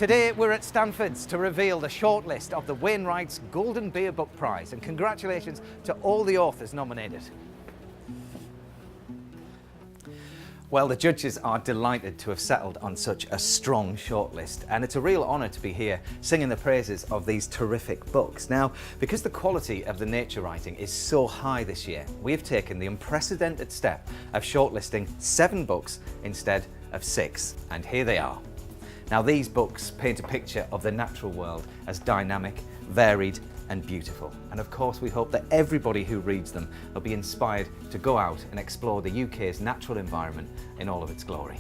Today we're at Stanford's to reveal the shortlist of the Wainwright's Golden Beer Book Prize, and congratulations to all the authors nominated. Well, the judges are delighted to have settled on such a strong shortlist, and it's a real honour to be here singing the praises of these terrific books. Now, because the quality of the nature writing is so high this year, we've taken the unprecedented step of shortlisting 7 books instead of 6, and here they are. Now, these books paint a picture of the natural world as dynamic, varied and beautiful. And of course, we hope that everybody who reads them will be inspired to go out and explore the UK's natural environment in all of its glory.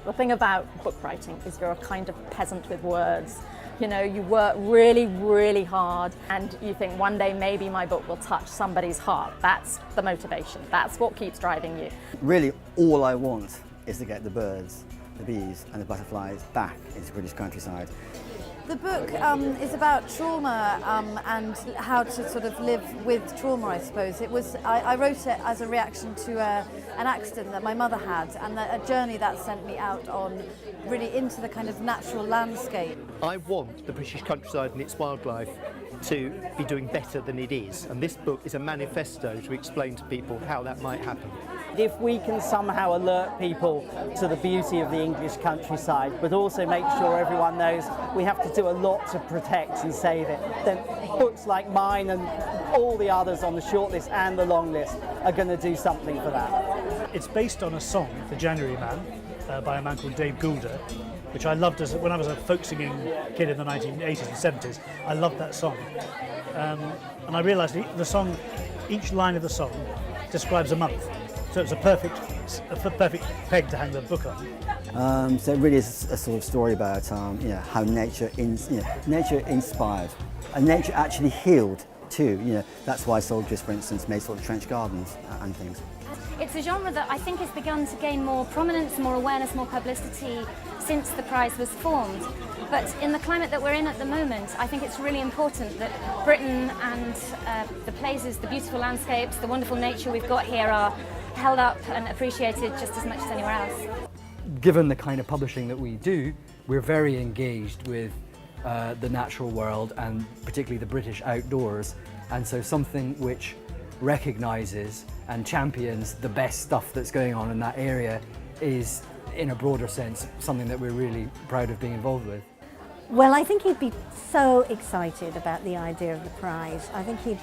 The thing about book writing is you're a kind of peasant with words. You know, you work really, really hard and you think one day maybe my book will touch somebody's heart. That's the motivation. That's what keeps driving you. Really, all I want is to get the birds, the bees and the butterflies back into British countryside. The book is about trauma and how to sort of live with trauma, I suppose. I wrote it as a reaction to an accident that my mother had, and a journey that sent me out on really into the kind of natural landscape. I want the British countryside and its wildlife to be doing better than it is, and this book is a manifesto to explain to people how that might happen. If we can somehow alert people to the beauty of the English countryside, but also make sure everyone knows we have to do a lot to protect and save it, then books like mine and all the others on the shortlist and the long list are going to do something for that. It's based on a song, The January Man, by a man called Dave Goulder, which I loved when I was a folk singing kid in the 1980s and 70s. I loved that song. And I realised the song, each line of the song describes a month. So it's a perfect peg to hang the book on. So it really is a sort of story about how nature inspired and nature actually healed too. That's why soldiers, for instance, made sort of trench gardens and things. It's a genre that I think has begun to gain more prominence, more awareness, more publicity since the prize was formed. But in the climate that we're in at the moment, I think it's really important that Britain and the places, the beautiful landscapes, the wonderful nature we've got here are held up and appreciated just as much as anywhere else. Given the kind of publishing that we do, we're very engaged with the natural world and particularly the British outdoors, and so something which recognises and champions the best stuff that's going on in that area is, in a broader sense, something that we're really proud of being involved with. Well, I think he'd be so excited about the idea of the prize. I think he'd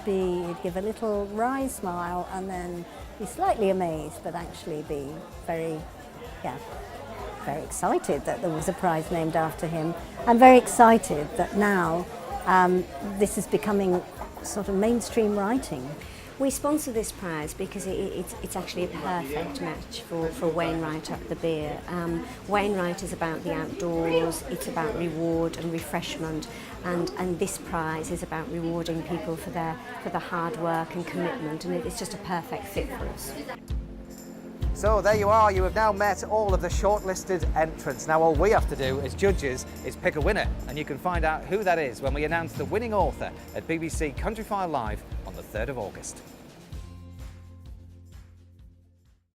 give a little wry smile and then be slightly amazed, but actually be very excited that there was a prize named after him. I'm very excited that now this is becoming sort of mainstream writing. We sponsor this prize because it's actually a perfect match for Wainwright up the beer. Wainwright is about the outdoors, it's about reward and refreshment, and this prize is about rewarding people for the hard work and commitment, and it's just a perfect fit for us. So there you are, you have now met all of the shortlisted entrants. Now all we have to do as judges is pick a winner, and you can find out who that is when we announce the winning author at BBC Countryfile Live on the 3rd of August.